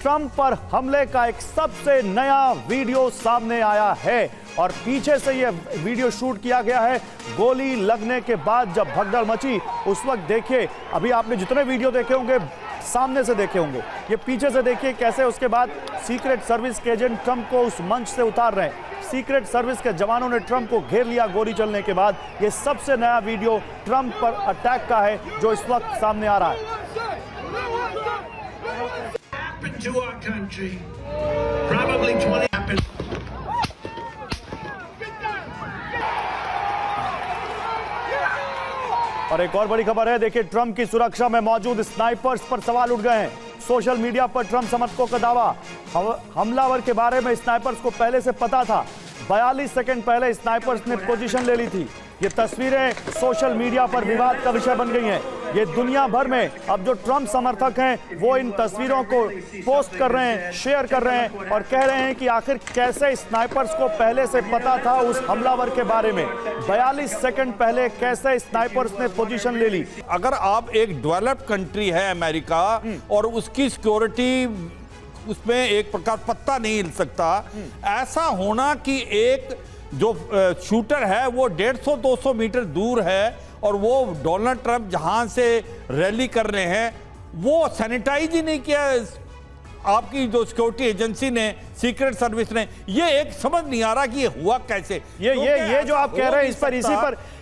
Trump पर हमले का एक सबसे नया वीडियो सामने आया है और पीछे से यह वीडियो शूट किया गया है गोली लगने के बाद जब भगदड़ मची उस वक्त। देखिए, अभी आपने जितने वीडियो देखे होंगे सामने से देखे होंगे, ये पीछे से देखिए कैसे उसके बाद सीक्रेट सर्विस के एजेंट ट्रंप को उस मंच से उतार रहे हैं। सीक्रेट सर्विस के जवानों ने ट्रंप को घेर लिया गोली चलने के बाद। ये सबसे नया वीडियो ट्रंप पर अटैक का है जो इस वक्त सामने आ रहा है। और एक और बड़ी खबर है, देखिए ट्रंप की सुरक्षा में मौजूद स्नाइपर्स पर सवाल उठ गए हैं। सोशल मीडिया पर ट्रंप समर्थकों का दावा, हमलावर के बारे में स्नाइपर्स को पहले से पता था। 42 सेकंड पहले स्नाइपर्स ने पोजीशन ले ली थी। ये तस्वीरें सोशल मीडिया पर विवाद का विषय बन गई हैं। ये दुनिया भर में अब जो ट्रंप समर्थक हैं वो इन तस्वीरों को पोस्ट कर रहे हैं, शेयर कर रहे हैं और कह रहे हैं कि आखिर कैसे स्नाइपर्स को पहले से पता था उस हमलावर के बारे में। 42 सेकंड पहले कैसे स्नाइपर्स ने पोजीशन ले ली। अगर आप एक डेवलप्ड कंट्री है अमेरिका और उसकी सिक्योरिटी उसमें एक प्रकार पत्ता नहीं हिल सकता, ऐसा होना कि एक जो शूटर है वो 150-200 मीटर दूर है और वो डोनाल्ड ट्रंप जहां से रैली कर रहे हैं वो सैनिटाइज ही नहीं किया आपकी जो सिक्योरिटी एजेंसी ने, सीक्रेट सर्विस ने। ये एक समझ नहीं आ रहा कि ये हुआ कैसे। ये जो आप कह रहे हैं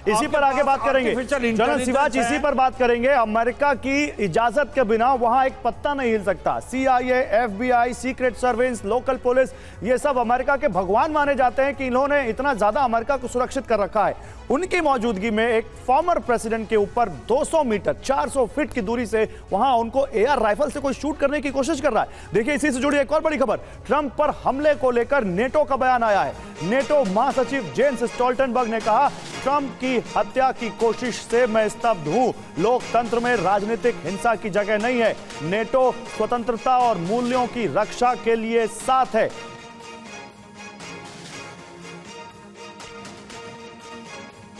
इसी पर आगे बात करेंगे। जनरल शिवाज, इसी पर बात करेंगे। अमेरिका की इजाजत के बिना वहां एक पत्ता नहीं हिल सकता। CIA, FBI, secret service, local police, ये सब अमेरिका के भगवान माने जाते हैं कि इन्होंने इतना ज्यादा अमेरिका को सुरक्षित कर रखा है। उनकी मौजूदगी में एक फॉर्मर प्रेसिडेंट के ऊपर 200 मीटर 400 फीट की दूरी से वहां उनको AR राइफल से कोई शूट करने की कोशिश कर रहा है। देखिए, इसी से जुड़ी एक और बड़ी खबर, ट्रंप पर हमले को लेकर नेटो का बयान आया है। नेटो महासचिव जेन्स स्टोल्टनबर्ग ने कहा, ट्रंप की हत्या की कोशिश से मैं स्तब्ध हूं। लोकतंत्र में राजनीतिक हिंसा की जगह नहीं है। नेटो स्वतंत्रता और मूल्यों की रक्षा के लिए साथ है।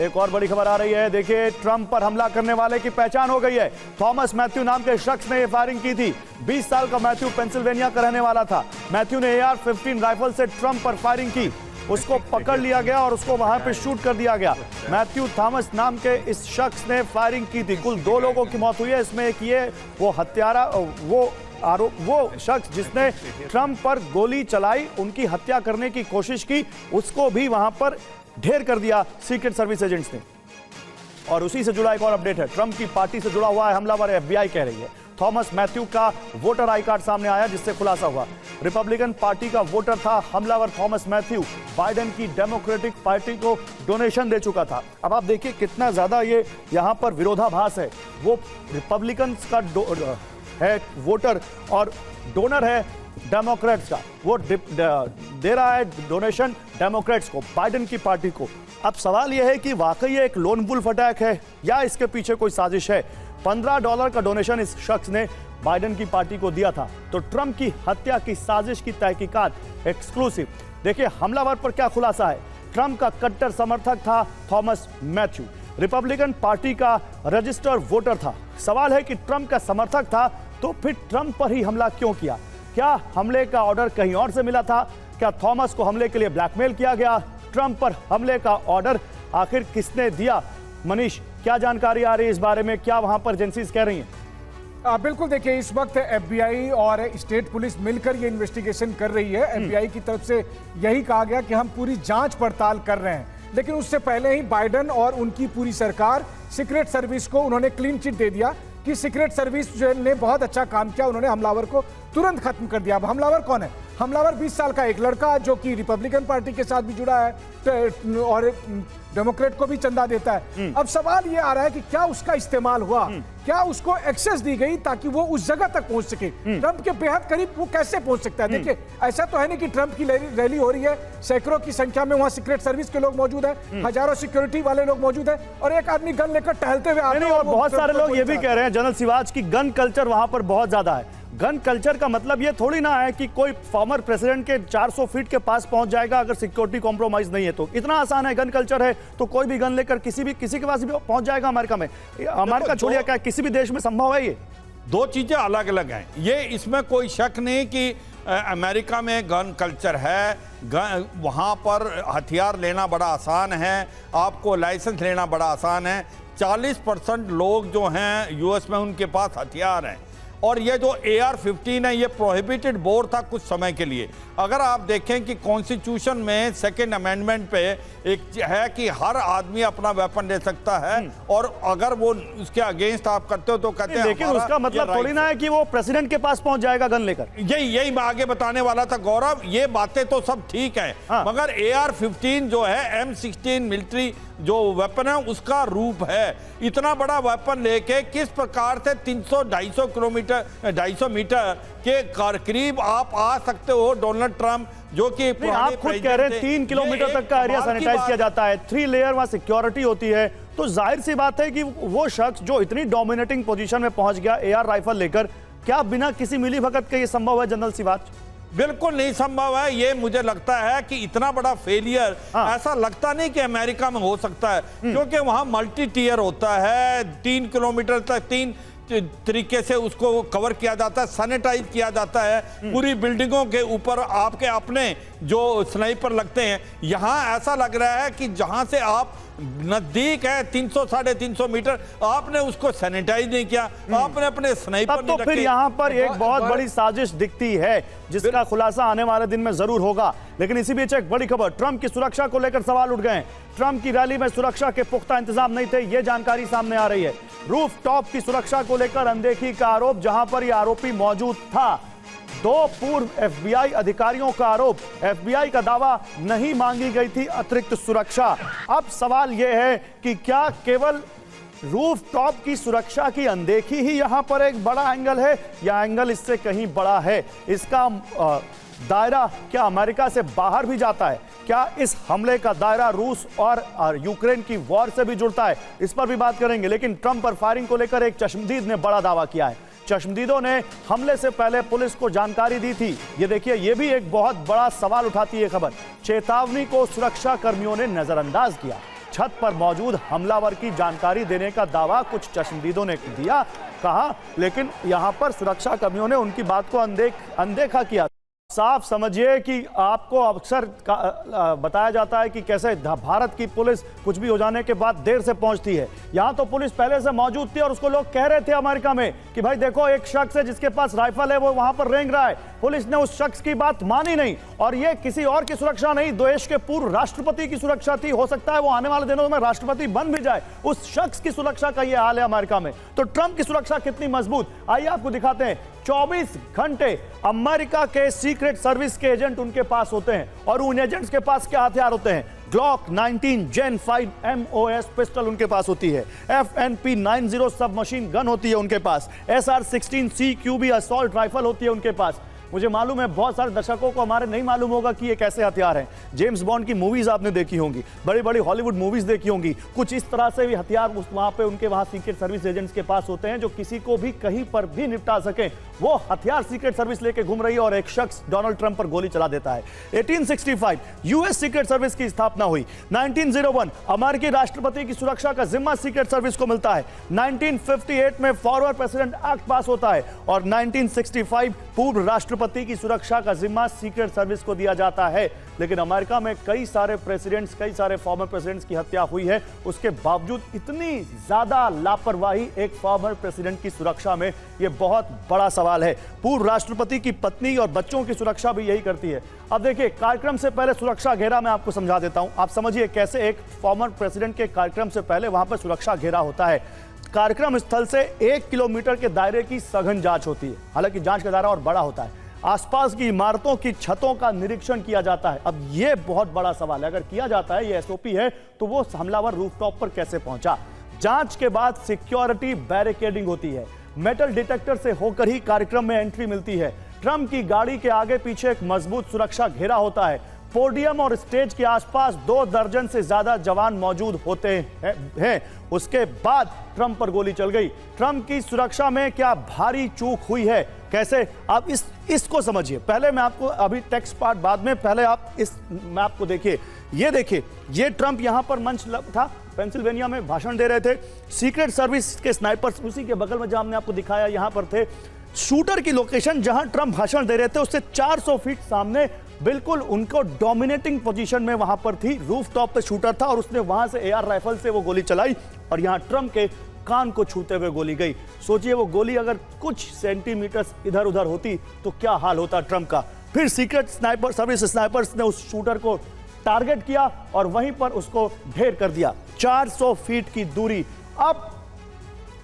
एक और बड़ी खबर आ रही है, देखिए ट्रंप पर हमला करने वाले की पहचान हो गई है। थॉमस मैथ्यू नाम के शख्स ने यह फायरिंग की थी। 20 साल का मैथ्यू पेंसिल्वेनिया का रहने वाला था। मैथ्यू ने AR-15 राइफल से ट्रंप पर फायरिंग की। उसको पकड़ लिया गया और उसको वहां पे शूट कर दिया गया। मैथ्यू थॉमस नाम के इस शख्स ने फायरिंग की थी। कुल 2 लोगों की मौत हुई है। इसमें एक ये वो शख्स जिसने ट्रंप पर गोली चलाई, उनकी हत्या करने की कोशिश की, उसको भी वहां पर ढेर कर दिया सीक्रेट सर्विस एजेंट्स ने। और उसी से जुड़ा एक और अपडेट है, ट्रंप की पार्टी से जुड़ा हुआ है हमलावर, FBI कह रही है। थॉमस मैथ्यू का वोटर आई कार्ड सामने आया जिससे खुलासा हुआ रिपब्लिकन पार्टी का वोटर था हमलावर थॉमस मैथ्यू। बाइडेन की डेमोक्रेटिक पार्टी को डोनेशन दे चुका था। अब आप देखिए कितना ज्यादा ये यहां पर विरोधाभास है। वो रिपब्लिकन का है वोटर और डोनर है डेमोक्रेट्स का। वो दे रहा है डोनेशन डेमोक्रेट्स को, बाइडेन की पार्टी को। अब सवाल यह है कि वाकई एक लोन वुल्फ अटैक है या इसके पीछे कोई साजिश है। $15 का डोनेशन इस शख्स ने बाइडेन की पार्टी को दिया था। तो ट्रंप की हत्या की साजिश की तहकीकात एक्सक्लूसिव। देखिए हमलावर पर क्या खुलासा है। ट्रंप का कट्टर समर्थक था थॉमस मैथ्यू, रिपब्लिकन पार्टी का रजिस्टर्ड वोटर था। सवाल है कि ट्रंप का समर्थक था तो फिर ट्रंप पर ही हमला क्यों किया? क्या हमले का ऑर्डर कहीं और से मिला था? क्या थॉमस को हमले के लिए ब्लैकमेल किया गया? ट्रंप पर हमले का ऑर्डर आखिर किसने दिया? मनीष, क्या जानकारी आ रही है इस बारे में? क्या वहां पर एजेंसीज कह रही हैं? बिल्कुल, देखिए इस वक्त FBI और स्टेट पुलिस मिलकर ये इन्वेस्टिगेशन कर रही है। FBI की तरफ से यही कहा गया कि हम पूरी जांच पड़ताल कर रहे हैं, लेकिन उससे पहले ही बाइडेन और उनकी पूरी सरकार सीक्रेट सर्विस को उन्होंने क्लीन चिट दे दिया कि सीक्रेट सर्विस ने बहुत अच्छा काम किया, उन्होंने हमलावर को तुरंत खत्म कर दिया। अब हमलावर कौन है? हमलावर 20 साल का एक लड़का जो कि रिपब्लिकन पार्टी के साथ भी जुड़ा है और डेमोक्रेट को भी चंदा देता है। अब सवाल ये आ रहा है कि क्या उसका इस्तेमाल हुआ, क्या उसको एक्सेस दी गई ताकि वो उस जगह तक पहुंच सके? ट्रंप के बेहद करीब वो कैसे पहुंच सकता है? देखिए ऐसा तो है नहीं कि ट्रंप की रैली हो रही है, सैकड़ों की संख्या में वहां सीक्रेट सर्विस के लोग मौजूद हैं, हजारों सिक्योरिटी वाले लोग मौजूद हैं और एक आदमी गन लेकर टहलते हुए आ रहे हैं। और बहुत सारे लोग ये भी कह रहे हैं जनरल शिवाज की गन कल्चर वहां पर बहुत ज्यादा है। गन कल्चर का मतलब ये थोड़ी ना है कि कोई फॉर्मर प्रेसिडेंट के 400 फीट के पास पहुंच जाएगा अगर सिक्योरिटी कॉम्प्रोमाइज नहीं है तो। इतना आसान है, गन कल्चर है तो कोई भी गन लेकर किसी के पास भी पहुंच जाएगा अमेरिका में। अमेरिका छोड़िए, क्या किसी भी देश में संभव है ये? दो चीजें अलग अलग हैं। ये इसमें कोई शक नहीं कि अमेरिका में गन कल्चर है, वहाँ पर हथियार लेना बड़ा आसान है, आपको लाइसेंस लेना बड़ा आसान है। 40% लोग जो हैं यूएस में उनके पास हथियार हैं। और ये जो AR-15 है ये प्रोहिबिटेड बोर था कुछ समय के लिए। अगर आप देखें कि कॉन्स्टिट्यूशन में सेकेंड अमेंडमेंट पे एक है कि हर आदमी अपना वेपन ले सकता है, और अगर वो उसके अगेंस्ट आप करते हो तो कहते हैं। लेकिन उसका मतलब थोड़ी ना है कि वो प्रेसिडेंट के पास पहुंच जाएगा गन लेकर। यही मैं आगे बताने वाला था गौरव। ये बातें तो सब ठीक है, मगर AR-15 जो है M16 मिलिट्री जो वेपन है उसका रूप है। इतना बड़ा वेपन लेके किस प्रकार से 300-250 किलोमीटर 250 मीटर के करीब आप आ सकते हो। डोनाल्ड ट्रंप जो कि आप खुद कह रहे हैं 3 किलोमीटर तक का एरिया सैनिटाइज किया जाता है, 3 लेयर वहां सिक्योरिटी होती है, तो जाहिर सी बात है कि वो शख्स जो इतनी डोमिनेटिंग पोजीशन में पहुंच गया AR राइफल लेकर, क्या बिना किसी मिलीभगत के ये संभव है जनरल सी बात? बिल्कुल नहीं संभव है। ये मुझे लगता है कि इतना बड़ा फेलियर ऐसा लगता नहीं कि अमेरिका में हो सकता है, क्योंकि वहां मल्टी टीयर होता है। 3 किलोमीटर तक 3 तरीके से उसको कवर किया जाता है, सैनिटाइज किया जाता है। पूरी बिल्डिंगों के ऊपर आपके अपने जो स्नाइपर लगते हैं। यहां ऐसा लग रहा है कि जहां से आप नजदीक है 300-350 मीटर, आपने उसको सैनिटाइज नहीं किया, आपने अपने स्नाइपर तो फिर यहाँ पर एक बहुत बड़ी साजिश दिखती है जिसका खुलासा आने वाले दिन में जरूर होगा। लेकिन इसी बीच एक बड़ी खबर, ट्रंप की सुरक्षा को लेकर सवाल उठ गए। ट्रंप की रैली में सुरक्षा के पुख्ता इंतजाम नहीं थे, ये जानकारी सामने आ रही है। रूफ टॉप की सुरक्षा को लेकर अनदेखी का आरोप, जहां पर यह आरोपी मौजूद था। 2 पूर्व FBI अधिकारियों का आरोप, FBI का दावा नहीं मांगी गई थी अतिरिक्त सुरक्षा। अब सवाल यह है कि क्या केवल रूफ टॉप की सुरक्षा की अनदेखी ही यहां पर एक बड़ा एंगल है, या एंगल इससे कहीं बड़ा है? इसका दायरा क्या अमेरिका से बाहर भी जाता है? क्या इस हमले का दायरा रूस और यूक्रेन की वॉर से भी जुड़ता है? इस पर भी बात करेंगे। लेकिन ट्रंप पर फायरिंग को लेकर एक चश्मदीद ने बड़ा दावा किया है। चश्मदीदों ने हमले से पहले पुलिस को जानकारी दी थी। ये देखिए, ये भी एक बहुत बड़ा सवाल उठाती है खबर। चेतावनी को सुरक्षा कर्मियों ने नजरअंदाज किया। छत पर मौजूद हमलावर की जानकारी देने का दावा कुछ चश्मदीदों ने किया, कहा, लेकिन यहां पर सुरक्षा कर्मियों ने उनकी बात को अनदेखा किया। साफ समझिए कि आपको अक्सर बताया जाता है कि कैसे भारत की पुलिस कुछ भी हो जाने के बाद देर से पहुंचती है। यहां तो पुलिस पहले से मौजूद थी और उसको लोग कह रहे थे अमेरिका में कि भाई देखो, एक शख्स है जिसके पास राइफल है, वो वहां पर रेंग रहा है। पुलिस ने उस शख्स की बात मानी नहीं, और ये किसी और की सुरक्षा नहीं, देश के पूर्व राष्ट्रपति की सुरक्षा थी। हो सकता है वो आने वाले दिनों में राष्ट्रपति बन भी जाए, उस शख्स की सुरक्षा का ये हाल है अमेरिका में। तो ट्रंप की सुरक्षा कितनी मजबूत, आइए आपको दिखाते हैं। 24 घंटे अमेरिका के सीक्रेट सर्विस के एजेंट उनके पास होते हैं, और उन एजेंट्स के पास क्या हथियार होते हैं? ग्लॉक 19 Gen 5 MOS पिस्टल उनके पास होती है, FNP 90 सब मशीन गन होती है उनके पास, SR-16 CQB असॉल्ट राइफल होती है उनके पास। मुझे मालूम है बहुत सारे दर्शकों को हमारे नहीं मालूम होगा कि ये कैसे हथियार हैं। जेम्स बॉन्ड की मूवीज आपने देखी होंगी, बड़ी बड़ी हॉलीवुड मूवीज देखी होंगी, कुछ इस तरह से भी हथियार वहां पे उनके वहां सीक्रेट सर्विस एजेंट्स के पास होते हैं, जो किसी को भी कहीं पर भी निपटा सके। वो हथियार सीक्रेट सर्विस लेके घूम रही है, और एक शख्स डोनाल्ड ट्रंप पर गोली चला देता है। 1865 यूएस सीक्रेट सर्विस की स्थापना हुई। 1901 अमेरिकी राष्ट्रपति की सुरक्षा का जिम्मा सीक्रेट सर्विस को मिलता है। 1958 में फॉरवर्ड प्रेसिडेंट एक्ट पास होता है, और 1965 पूर्व राष्ट्रपति की सुरक्षा का जिम्मा सीक्रेट सर्विस को दिया जाता है। लेकिन अमेरिका में कई सारे प्रेसिडेंट्स, कई सारे फॉर्मर प्रेसिडेंट्स की हत्या हुई है, उसके बावजूद इतनी ज्यादा लापरवाही एक फॉर्मर प्रेसिडेंट की सुरक्षा में, यह बहुत बड़ा सवाल है। पूर्व राष्ट्रपति की पत्नी और बच्चों की सुरक्षा भी यही करती है। अब देखिए, कार्यक्रम से पहले सुरक्षा घेरा मैं आपको समझा देता हूं। आप समझिए कैसे एक फॉर्मर प्रेसिडेंट के कार्यक्रम से पहले वहां पर सुरक्षा घेरा होता है। कार्यक्रम स्थल से 1 किलोमीटर के दायरे की सघन जांच होती है, हालांकि जांच का दायरा और बड़ा होता है। आसपास की इमारतों की छतों का निरीक्षण किया जाता है। अब यह बहुत बड़ा सवाल है, अगर किया जाता है, ये SOP है, तो वो हमलावर रूफटॉप पर कैसे पहुंचा? जांच के बाद सिक्योरिटी बैरिकेडिंग होती है, मेटल डिटेक्टर से होकर ही कार्यक्रम में एंट्री मिलती है। ट्रंप की गाड़ी के आगे पीछे एक मजबूत सुरक्षा घेरा होता है। पोडियम और स्टेज के आसपास 2 दर्जन से ज्यादा जवान मौजूद होते हैं। उसके बाद ट्रंप पर गोली चल गई। ट्रंप की सुरक्षा में क्या भारी चूक हुई है? कैसे आप इसको समझिए। पहले मैं आपको, अभी टेक्स्ट पार्ट बाद में, पहले आप इस मैप को देखिए। ये देखिए, ये ट्रंप यहां पर मंच था, पेंसिल्वेनिया में भाषण दे रहे थे। सीक्रेट सर्विस के स्नाइपर्स उसी के बगल में, जहां हमने आपको दिखाया, यहां पर थे। शूटर की लोकेशन जहां ट्रंप भाषण दे रहे थे उससे 400 फीट सामने, बिल्कुल उनको डोमिनेटिंग पोजीशन में वहां पर थी। रूफ टॉप पे शूटर था और उसने वहां से एआर राइफल से वो गोली चलाई और यहां ट्रंप के कान को छूते हुए गोली गई। सोचिए, वो गोली अगर कुछ सेंटीमीटर इधर उधर होती तो क्या हाल होता ट्रंप का। फिर सीक्रेट स्नाइपर सर्विस स्नाइपर्स ने उस शूटर को टारगेट किया और वहीं पर उसको ढेर कर दिया। 400 फीट की दूरी। अब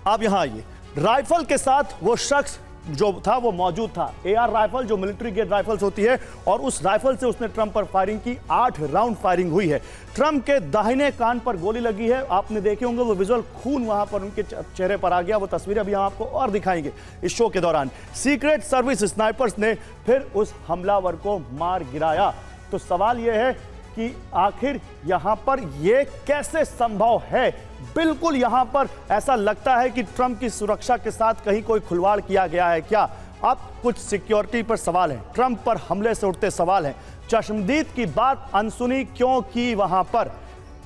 आप यहां आइए। राइफल के साथ वो शख्स जो था वो मौजूद था। एआर राइफल जो मिलिट्री ग्रेड राइफल्स होती है, और उस राइफल से उसने ट्रंप पर फायरिंग की। 8 राउंड फायरिंग हुई है। ट्रंप के दाहिने कान पर गोली लगी है। आपने देखे होंगे वो विजुअल, खून वहां पर उनके चेहरे पर आ गया। वो तस्वीरें भी हम आपको और दिखाएंगे इस शो के दौरान। सीक्रेट सर्विस स्नाइपर्स ने फिर उस हमलावर को मार गिराया। तो सवाल यह है कि आखिर यहां पर यह कैसे संभव है? बिल्कुल यहां पर ऐसा लगता है कि ट्रंप की सुरक्षा के साथ कहीं कोई खुलवाड़ किया गया है क्या? अब कुछ सिक्योरिटी पर सवाल है, ट्रंप पर हमले से उठते सवाल हैं। चश्मदीद की बात अनसुनी क्यों की वहां पर?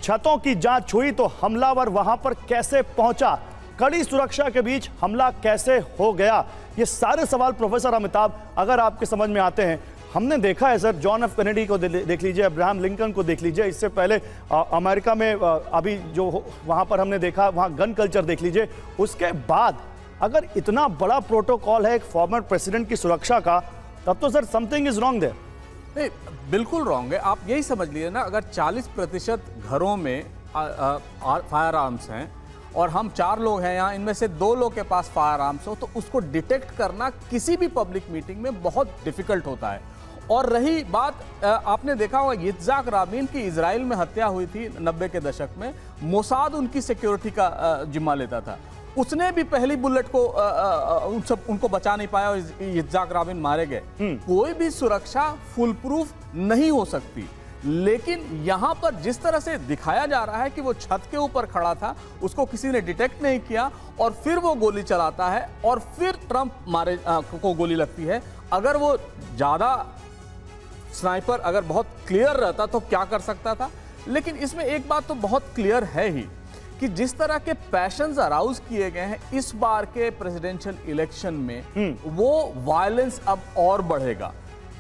छतों की जांच हुई तो हमलावर वहां पर कैसे पहुंचा? कड़ी सुरक्षा के बीच हमला कैसे हो गया? ये सारे सवाल प्रोफेसर अमिताभ अगर आपके समझ में आते हैं। हमने देखा है सर, जॉन एफ कैनेडी को देख लीजिए, अब्राहम लिंकन को देख लीजिए, इससे पहले अमेरिका में अभी जो वहां पर हमने देखा, वहां गन कल्चर देख लीजिए। उसके बाद अगर इतना बड़ा प्रोटोकॉल है एक फॉर्मर प्रेसिडेंट की सुरक्षा का, तब तो sir something is wrong there. नहीं, बिल्कुल रॉन्ग है। आप यही समझ लीजिए ना, अगर 40% घरों में फायर आर्म्स हैं और हम 4 लोग हैं यहाँ, इनमें से 2 लोग के पास फायर आर्म्स हो, तो उसको डिटेक्ट करना किसी भी पब्लिक मीटिंग में बहुत डिफिकल्ट होता है। और रही बात, आपने देखा होगा yitzhak राबिन की इजराइल में हत्या हुई थी 90 के दशक में, मोसाद उनकी सिक्योरिटी का जिम्मा लेता था। उसने भी पहली बुलेट को उनको बचा नहीं पाया और yitzhak राबिन मारे गए। कोई भी सुरक्षा फुल प्रूफ नहीं हो सकती, लेकिन यहां पर जिस तरह से दिखाया जा रहा है कि वो छत के ऊपर खड़ा था, उसको किसी ने डिटेक्ट नहीं किया और फिर वो गोली चलाता है और फिर ट्रंप को गोली लगती है। अगर वो ज्यादा स्नाइपर अगर बहुत क्लियर रहता तो क्या कर सकता था? लेकिन इसमें एक बात तो बहुत क्लियर है ही कि जिस तरह के पैशंस अराउज किए गए हैं इस बार के प्रेसिडेंशियल इलेक्शन में, वो वायलेंस अब और बढ़ेगा।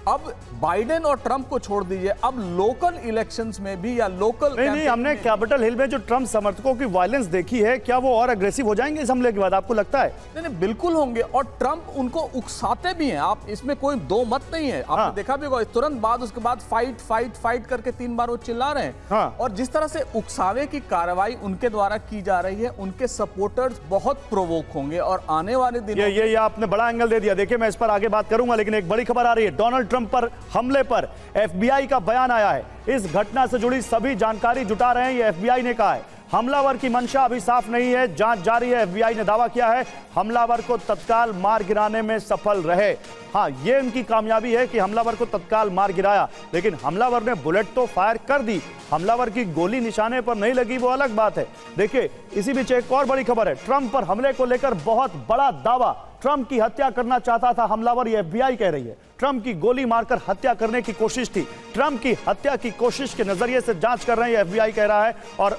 अब बाइडेन और ट्रंप को छोड़ दीजिए, अब लोकल इलेक्शंस में भी या लोकल नहीं, हमने कैपिटल हिल में जो ट्रंप समर्थकों की वायलेंस देखी है, क्या वो और अग्रेसिव हो जाएंगे इस हमले के बाद, आपको लगता है? नहीं, बिल्कुल होंगे। और ट्रंप उनको उकसाते भी हैं, आप इसमें कोई दो मत नहीं है। आपने देखा भी होगा, तुरंत बाद उसके बाद फाइट फाइट फाइट करके 3 बार वो चिल्ला रहे हैं। और जिस तरह से उकसावे की कार्रवाई उनके द्वारा की जा रही है, उनके सपोर्टर्स बहुत प्रोवोक होंगे और आने वाले दिनों ये आपने बड़ा एंगल दे दिया। देखिए, मैं इस पर आगे बात करूंगा, लेकिन एक बड़ी खबर आ रही है। डोनाल्ड ट्रंप पर हमले पर एफबीआई का बयान आया है। इस घटना से जुड़ी सभी जानकारी जुटा रहे हैं, ये एफबीआई ने कहा है। हमलावर की मंशा अभी साफ नहीं है, जांच जारी है। एफबीआई ने दावा किया है हमलावर को तत्काल मार गिराने में सफल रहे। हाँ, ये उनकी कामयाबी है कि हमलावर को तत्काल मार गिराया, लेकिन हमलावर ने बुलेट तो फायर कर दी, हमलावर की गोली निशाने पर नहीं लगी, वो अलग बात है। देखिए, इसी बीच एक और बड़ी खबर है। ट्रंप पर हमले को लेकर बहुत बड़ा दावा, ट्रंप की हत्या करना चाहता था हमलावर, ये एफबीआई कह रही है। ट्रंप की गोली मारकर हत्या करने की कोशिश थी, ट्रंप की हत्या की कोशिश के नजरिए से जांच कर रहे हैं, एफबीआई कह रहा है।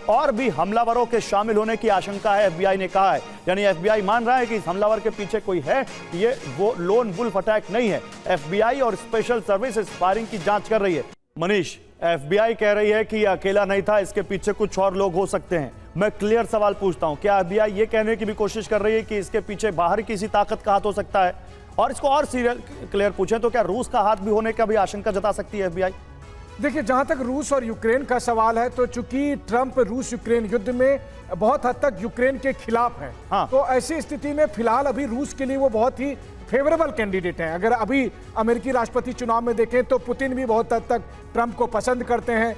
और भी हमलावरों के शामिल होने की आशंका है, एफबीआई ने कहा है। यानी एफबीआई मान रहा है कि इस हमलावर के पीछे कोई है, ये वो लोन वुल्फ अटैक नहीं है। एफबीआई और स्पेशल सर्विसेज फायरिंग की जांच कर रही है। मनीष, एफबीआई कह रही है कि यह अकेला नहीं था, इसके पीछे कुछ और लोग हो सकते हैं। मैं क्लियर सवाल पूछता हूं, क्या एफबीआई ये कहने की भी कोशिश कर रही है कि इसके पीछे बाहर किसी ताकत का हाथ हो सकता है? और इसको और क्लियर पूछें तो क्या रूस का हाथ भी होने का भी आशंका जता सकती है एफबीआई? देखिए, जहां तक रूस और यूक्रेन का सवाल है, तो चूंकि ट्रंप रूस यूक्रेन युद्ध में बहुत हद तक यूक्रेन के खिलाफ है, तो ऐसी स्थिति में फिलहाल अभी रूस के लिए वो बहुत ही फेवरेबल कैंडिडेट हैं। अगर अभी अमेरिकी राष्ट्रपति चुनाव में देखें तो पुतिन भी बहुत हद तक ट्रंप को पसंद करते हैं।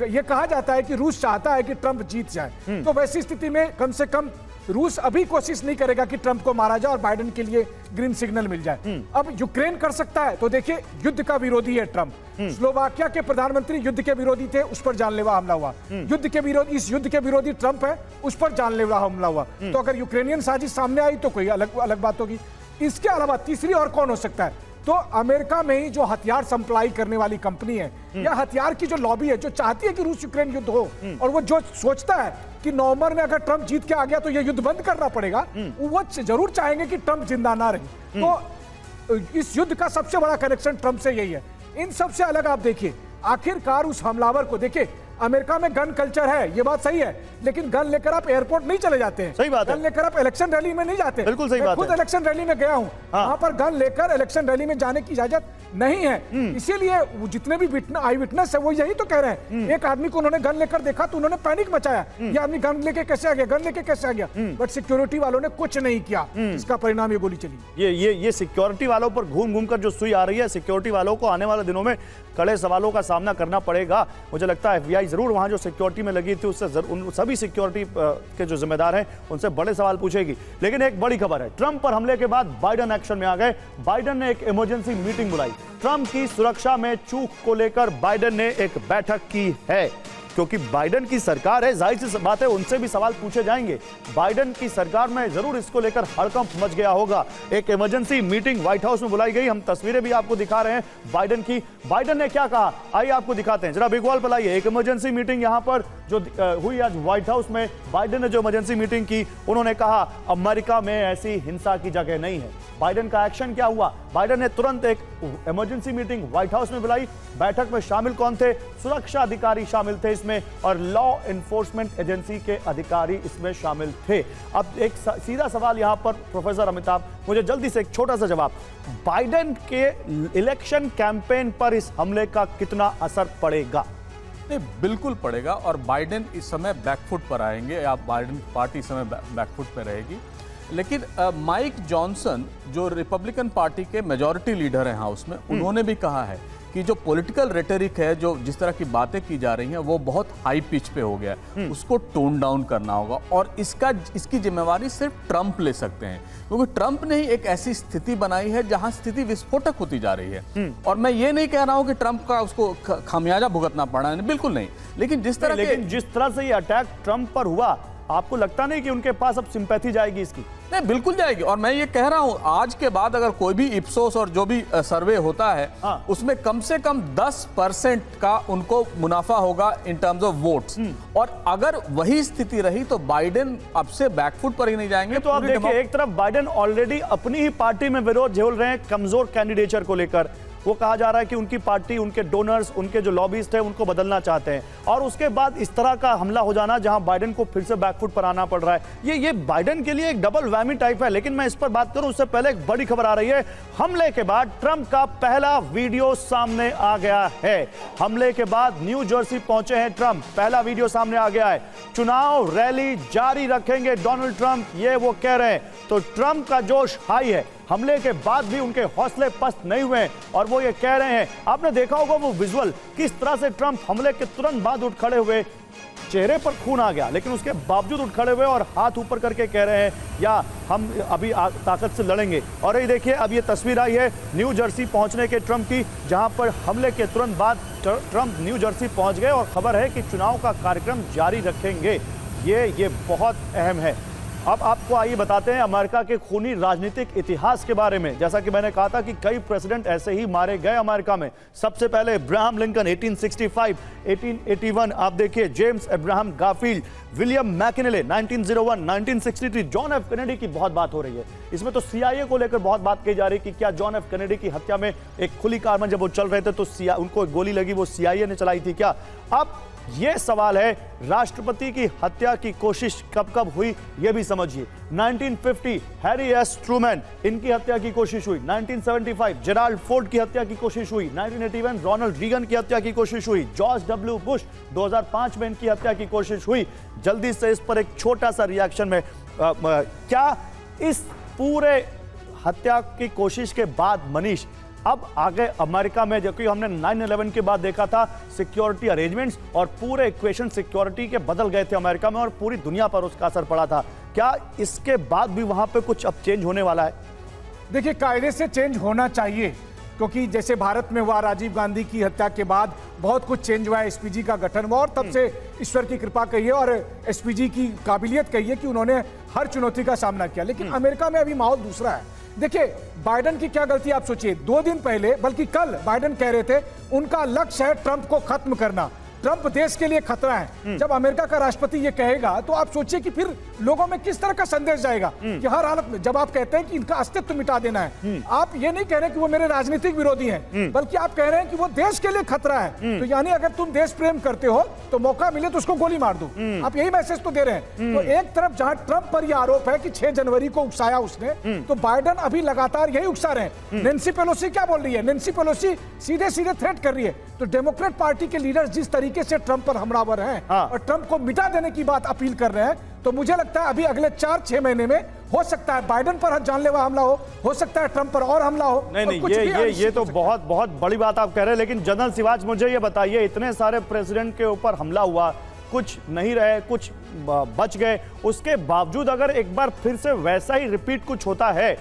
ये कहा जाता है कि रूस चाहता है कि ट्रंप जीत जाए। तो वैसी स्थिति में कम से कम रूस अभी कोशिश नहीं करेगा कि ट्रंप को मारा जाए और बाइडेन के लिए ग्रीन सिग्नल मिल जाए। अब यूक्रेन कर सकता है, तो देखिए युद्ध का विरोधी है ट्रंप। स्लोवाकिया के प्रधानमंत्री युद्ध के विरोधी थे, उस पर जानलेवा हमला हुआ। युद्ध के विरोधी, इस युद्ध के विरोधी ट्रंप है, उस पर जानलेवा हमला हुआ। तो अगर यूक्रेनियन साजिश सामने आई तो कोई अलग बात होगी। इसके अलावा तीसरी और कौन हो सकता है? तो अमेरिका में ही जो हथियार सप्लाई करने वाली कंपनी है या हथियार की जो लॉबी है, जो चाहती है कि रूस यूक्रेन युद्ध हो, और वो जो सोचता है कि नवंबर में अगर ट्रंप जीत के आ गया तो ये युद्ध बंद करना पड़ेगा, वो जरूर चाहेंगे कि ट्रंप जिंदा ना रहे। तो इस युद्ध का सबसे बड़ा कनेक्शन ट्रंप से यही है। इन सबसे अलग आप देखिए, आखिरकार उस हमलावर को देखिए, अमेरिका में गन कल्चर है, ये बात सही है, लेकिन गन लेकर आप एयरपोर्ट नहीं चले जाते हैं। सही बात है। गन लेकर आप इलेक्शन रैली में नहीं जाते। बिल्कुल सही बात है। खुद इलेक्शन रैली में गया हूं, वहां पर गन लेकर इलेक्शन रैली में जाने की इजाजत नहीं है। इसीलिए जितने भी आई विटनेस है वो यही तो कह रहे हैं। एक आदमी को उन्होंने गन लेकर देखा तो उन्होंने पैनिक मचाया, ये आदमी गन लेके कैसे आ गया, गन लेके कैसे आ गया, बट सिक्योरिटी वालों ने कुछ नहीं किया, इसका परिणाम ये गोली चली। ये सिक्योरिटी वालों पर घूम घूम कर जो सुई आ रही है, सिक्योरिटी वालों को आने वाले दिनों में कड़े सवालों का सामना करना पड़ेगा। मुझे लगता है FBI जरूर वहां जो सिक्योरिटी में लगी थी उससे उन सभी सिक्योरिटी के जो जिम्मेदार हैं उनसे बड़े सवाल पूछेगी। लेकिन एक बड़ी खबर है, ट्रंप पर हमले के बाद बाइडेन एक्शन में आ गए। बाइडेन ने एक इमरजेंसी मीटिंग बुलाई। ट्रंप की सुरक्षा में चूक को लेकर बाइडेन ने एक बैठक की है, क्योंकि बाइडेन की सरकार है, जाहिर सी बात है उनसे भी सवाल पूछे जाएंगे। बाइडेन की सरकार में जरूर इसको लेकर हड़कंप मच गया होगा। एक इमरजेंसी मीटिंग व्हाइट हाउस में बुलाई गई। हम तस्वीरें भी आपको दिखा रहे हैं बाइडेन की। बाइडेन ने क्या कहा, आइए आपको दिखाते हैं, जरा बिग वॉल पर लाइए। एक इमरजेंसी मीटिंग यहां पर जो हुई आज व्हाइट हाउस में, बाइडेन ने जो इमरजेंसी मीटिंग की, उन्होंने कहा अमेरिका में ऐसी हिंसा की जगह नहीं है। बाइडेन का एक्शन क्या हुआ? बाइडेन ने तुरंत एक इमरजेंसी मीटिंग व्हाइट हाउस में बुलाई। बैठक में शामिल कौन थे? सुरक्षा अधिकारी शामिल थे इसमें, और लॉ एनफोर्समेंट एजेंसी के अधिकारी इसमें शामिल थे। अब एक सीधा सवाल यहां पर प्रोफेसर अमिताभ, मुझे जल्दी से एक छोटा सा जवाब, बाइडेन के इलेक्शन कैंपेन पर इस हमले का कितना असर पड़ेगा? नहीं, बिल्कुल पड़ेगा, और बाइडेन इस समय बैकफुट पर आएंगे, या बाइडेन पार्टी इस समय बैकफुट पर रहेगी। लेकिन माइक जॉनसन जो रिपब्लिकन पार्टी के मेजॉरिटी लीडर हैं हाउस में, उन्होंने भी कहा है कि जो पॉलिटिकल रेटरिक है, जो जिस तरह की बातें की जा रही हैं, वो बहुत हाई पिच पे हो गया है, उसको टोन डाउन करना होगा, और इसकी जिम्मेवारी सिर्फ ट्रंप ले सकते हैं, क्योंकि ट्रंप ने ही एक ऐसी स्थिति बनाई है जहां स्थिति विस्फोटक होती जा रही है। और मैं ये नहीं कह रहा हूं कि ट्रंप का उसको खामियाजा भुगतना पड़ा है, बिल्कुल नहीं, लेकिन जिस तरह से ये अटैक ट्रंप पर हुआ, आपको लगता नहीं कि उनके पास अब सिंपैथी जाएगी इसकी? नहीं, बिल्कुल जाएगी। और मैं ये कह रहा हूं, आज के बाद अगर कोई भी इप्सोस और जो भी सर्वे होता है, उसमें कम से कम 10% का उनको मुनाफा होगा इन टर्म्स ऑफ वोट्स, और अगर वही स्थिति रही तो बाइडेन अब से बैकफुट पर ही नहीं जाएंगे। तो आप देखिए, एक तरफ बाइडेन ऑलरेडी अपनी ही पार्टी में विरोध झेल रहे हैं कमजोर कैंडिडेचर को लेकर। वो कहा जा रहा है कि उनकी पार्टी, उनके डोनर्स, उनके जो लॉबीस्ट हैं, उनको बदलना चाहते हैं, और उसके बाद इस तरह का हमला हो जाना जहां बाइडेन को फिर से बैकफुट पर आना पड़ रहा है, ये बाइडेन के लिए एक डबल वैमी टाइप है। लेकिन मैं इस पर बात करूं उससे पहले एक बड़ी खबर आ रही है। हमले के बाद ट्रंप का पहला वीडियो सामने आ गया है। हमले के बाद न्यू जर्सी पहुंचे हैं ट्रंप, पहला वीडियो सामने आ गया है। चुनाव रैली जारी रखेंगे डोनाल्ड ट्रंप, ये वो कह रहे हैं। तो ट्रंप का जोश हाई है, हमले के बाद भी उनके हौसले पस्त नहीं हुए, और वो ये कह रहे हैं, आपने देखा होगा वो विजुअल, किस तरह से ट्रंप हमले के तुरंत बाद उठ खड़े हुए, चेहरे पर खून आ गया, लेकिन उसके बावजूद उठ खड़े हुए और हाथ ऊपर करके कह रहे हैं, या हम अभी ताकत से लड़ेंगे। और ये देखिए, अब ये तस्वीर आई है न्यू जर्सी पहुंचने के ट्रंप की, जहां पर हमले के तुरंत बाद ट्रंप न्यू जर्सी पहुंच गए, और खबर है कि चुनाव का कार्यक्रम जारी रखेंगे। ये बहुत अहम है। अब आपको आइए बताते हैं अमेरिका के खूनी राजनीतिक इतिहास के बारे में। जैसा कि मैंने कहा था कि कई प्रेसिडेंट ऐसे ही मारे गए अमेरिका में। सबसे पहले अब्राहम लिंकन 1865, 1881, आप देखिए James Abraham Garfield, William McKinley 1901, 1963, John F Kennedy की बहुत बात हो रही है। इसमें तो CIA को लेकर बहुत बात की जा रही है कि क्या जॉन एफ कैनेडी की हत्या में एक खुली कार में जब वो चल रहे थे तो उनको गोली लगी, वो CIA ने चलाई थी क्या? अब यह सवाल है, राष्ट्रपति की हत्या की कोशिश कब कब हुई यह भी समझिए। 1950 हैरी एस ट्रूमैन, इनकी हत्या की कोशिश हुई। 1975 जेराल्ड फोर्ड की हत्या की कोशिश हुई। 1981 रोनाल्ड रीगन की हत्या की कोशिश हुई। जॉर्ज W बुश 2005 में इनकी हत्या की कोशिश हुई। जल्दी से इस पर एक छोटा सा रिएक्शन में, क्या इस पूरे हत्या की कोशिश के बाद मनीष अब आगे अमेरिका में, जबकि हमने 9/11 के बाद देखा था सिक्योरिटी अरेंजमेंट्स और पूरे इक्वेशन सिक्योरिटी के बदल गए थे अमेरिका में और पूरी दुनिया पर उसका असर पड़ा था। क्या इसके बाद भी वहां पे कुछ अब चेंज होने वाला है? देखिए, कायदे से चेंज होना चाहिए, क्योंकि जैसे भारत में हुआ राजीव गांधी की हत्या के बाद बहुत कुछ चेंज हुआ है, एसपीजी का गठन हुआ और तब से ईश्वर की कृपा कही है और एसपीजी की काबिलियत कही है कि उन्होंने हर चुनौती का सामना किया। लेकिन अमेरिका में अभी माहौल दूसरा है। देखिए, बाइडेन की क्या गलती आप सोचिए, 2 दिन पहले, बल्कि कल बाइडेन कह रहे थे उनका लक्ष्य है ट्रंप को खत्म करना, ट्रंप देश के लिए खतरा है। जब अमेरिका का राष्ट्रपति ये कहेगा तो आप सोचिए कि फिर लोगों में किस तरह का संदेश जाएगा कि हर हालत में, जब आप कहते हैं कि इनका अस्तित्व मिटा देना है, आप ये नहीं कह रहे कि वो मेरे राजनीतिक विरोधी हैं, बल्कि आप कह रहे हैं कि वो देश के लिए खतरा है। तो यानी अगर तुम देश प्रेम करते हो तो मौका मिले तो उसको गोली मार दो, आप यही मैसेज तो दे रहे हैं। तो एक तरफ जहां ट्रंप पर यह आरोप है कि 6 जनवरी को उकसाया उसने, तो बाइडेन अभी लगातार यही उकसा रहे हैं। नेंसी पेलोसी क्या बोल रही है? नेंसी पेलोसी सीधे सीधे थ्रेट कर रही है। तो डेमोक्रेट पार्टी के लीडर्स जिस तरीके से ट्रंप पर हमलावर हैं और ट्रंप को मिटा देने की बात अपील कर रहे हैं, तो मुझे लगता है अभी अगले 4-6 महीने में हो सकता है बाइडेन पर जानलेवा हमला हो सकता है ट्रंप पर और हमला हो। नहीं, ये तो बहुत बहुत बड़ी बात आप कह रहे हैं। लेकिन जनरल सिवाज, मुझे ये बताइए, इतने सारे प्रेसिडेंट के ऊपर हमला हुआ, कुछ नहीं रहे, कुछ बच गए, उसके बावजूद अगर एक बार फिर से वैसा ही रिपीट कुछ होता है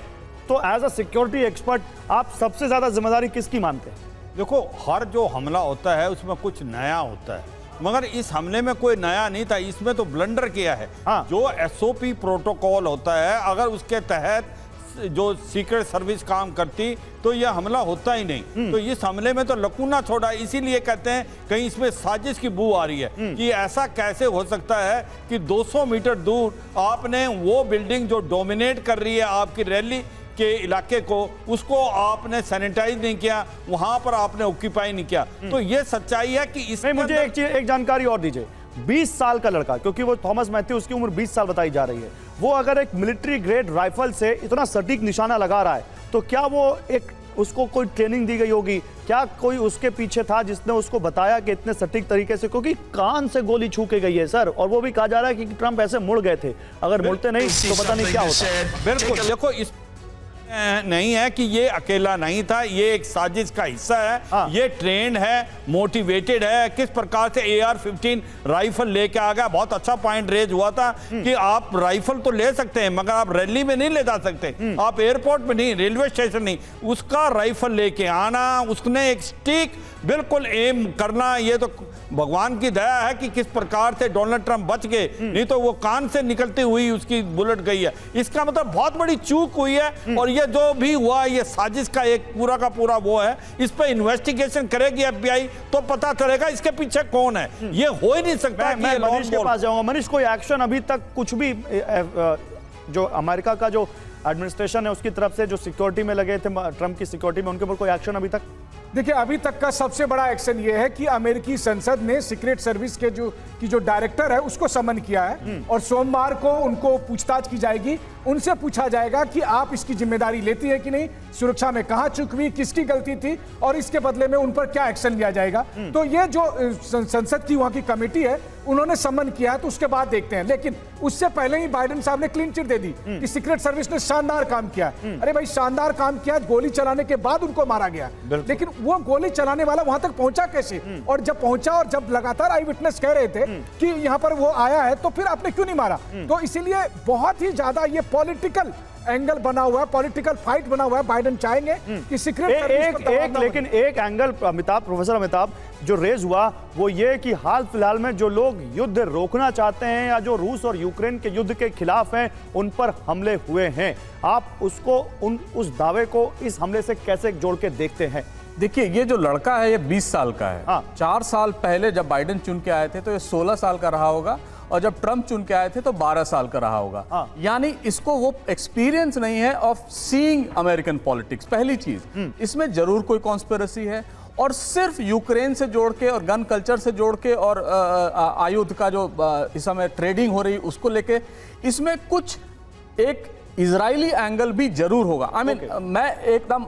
तो एज अ सिक्योरिटी एक्सपर्ट आप सबसे ज्यादा जिम्मेदारी किसकी मानते हैं? देखो, हर जो हमला होता है उसमें कुछ नया होता है, मगर इस हमले में कोई नया नहीं था, इसमें तो ब्लंडर किया है। जो एसओपी प्रोटोकॉल होता है, अगर उसके तहत जो सीक्रेट सर्विस काम करती तो यह हमला होता ही नहीं। तो इस हमले में तो लकूना छोड़ा, इसीलिए कहते हैं कहीं इसमें साजिश की बू आ रही है कि ऐसा कैसे हो सकता है कि 200 मीटर दूर आपने वो बिल्डिंग जो डोमिनेट कर रही है आपकी रैली के इलाके को, उसको आपने सैनिटाइज नहीं किया, वहां पर आपने ऑक्यूपाई नहीं किया। तो ये सच्चाई है कि इसमें मुझे एक जानकारी और दीजिए। 20 साल का लड़का, क्योंकि वो थॉमस मैथ्यू, उसकी उम्र 20 साल बताई जा रही है, वो अगर एक मिलिट्री ग्रेड राइफल से इतना सटीक निशाना लगा रहा है तो क्या वो उसको कोई ट्रेनिंग दी गई होगी? क्या कोई उसके पीछे था जिसने उसको बताया कि इतने सटीक तरीके से, क्योंकि कान से गोली छू के गई है सर, और वो भी कहा जा रहा है कि ट्रंप ऐसे मुड़ गए थे, अगर मुड़ते नहीं तो पता नहीं क्या होता। बिल्कुल, देखो, इस नहीं है कि ये अकेला नहीं था, ये एक साजिश का हिस्सा है। ये ट्रेंड है, मोटिवेटेड है। किस प्रकार से AR-15 राइफल लेके आ गया। बहुत अच्छा पॉइंट रेज हुआ था कि आप राइफल तो ले सकते हैं मगर आप रैली में नहीं ले जा सकते, आप एयरपोर्ट में नहीं, रेलवे स्टेशन नहीं, उसका राइफल लेके आना, उसने एक स्टिक बिल्कुल एम करना, ये तो भगवान की दया है कि किस प्रकार से डोनाल्ड ट्रंप बच गए, नहीं तो वो कान से निकलती हुई उसकी बुलेट गई है। इसका मतलब बहुत बड़ी चूक हुई है और ये जो भी हुआ ये साजिश का एक पूरा का पूरा वो है। इस पर इन्वेस्टिगेशन करेगी FBI तो पता चलेगा इसके पीछे कौन है। ये हो ही नहीं सकता। मैं मनीष के पास जाऊंगा। मनीष, कोई एक्शन अभी तक कुछ भी जो अमेरिका का जो एडमिनिस्ट्रेशन है उसकी तरफ से, जो सिक्योरिटी में लगे थे ट्रंप की सिक्योरिटी में, उनके ऊपर कोई एक्शन अभी तक? देखिए, अभी तक का सबसे बड़ा एक्शन यह है कि अमेरिकी संसद ने सीक्रेट सर्विस के जो डायरेक्टर है उसको समन किया है और सोमवार को उनको पूछताछ की जाएगी। उनसे पूछा जाएगा कि आप इसकी जिम्मेदारी लेती है कि नहीं, सुरक्षा में कहां चूक हुई, किसकी गलती थी और इसके बदले में उन पर क्या एक्शन लिया जाएगा। तो ये जो संसद की वहां की कमेटी है उन्होंने समन किया है, तो उसके बाद देखते हैं। लेकिन उससे पहले ही बाइडेन साहब ने क्लीन चिट दे दी कि सीक्रेट सर्विस ने शानदार काम किया। अरे भाई, शानदार काम किया, गोली चलाने के बाद उनको मारा गया, लेकिन वो गोली चलाने वाला वहां तक पहुंचा कैसे? और जब पहुंचा और जब लगातार आई विटनेस कह रहे थे कि यहां पर वो आया है, तो फिर आपने क्यों नहीं मारा? तो इसीलिए बहुत ही ज्यादा ये पॉलिटिकल एंगल बना हुआ है, पॉलिटिकल फाइट बना हुआ है। बाइडेन चाहेंगे कि सीक्रेट लेकिन एक एंगल प्रोफेसर अमिताभ जो रेज हुआ वो ये कि हाल फिलहाल में जो लोग युद्ध रोकना चाहते हैं या जो रूस और यूक्रेन के युद्ध के खिलाफ हैं उन पर हमले हुए हैं, आप उसको उस दावे को इस हमले से कैसे जोड़ के देखते हैं? देखिए, ये जो लड़का है ये 20 साल का है। 4 साल पहले जब बाइडेन चुन के आए थे तो ये 16 साल का रहा होगा और जब ट्रंप चुन के आए थे तो 12 साल का रहा होगा। यानी इसको वो एक्सपीरियंस नहीं है ऑफ सीइंग अमेरिकन पॉलिटिक्स। पहली चीज, इसमें जरूर कोई कॉन्स्पिरेसी है और सिर्फ यूक्रेन से जोड़ के और गन कल्चर से जोड़ के और आयुध का जो इस समय ट्रेडिंग हो रही उसको लेके इसमें कुछ एक इजरायली एंगल भी जरूर होगा। I mean, मैं एकदम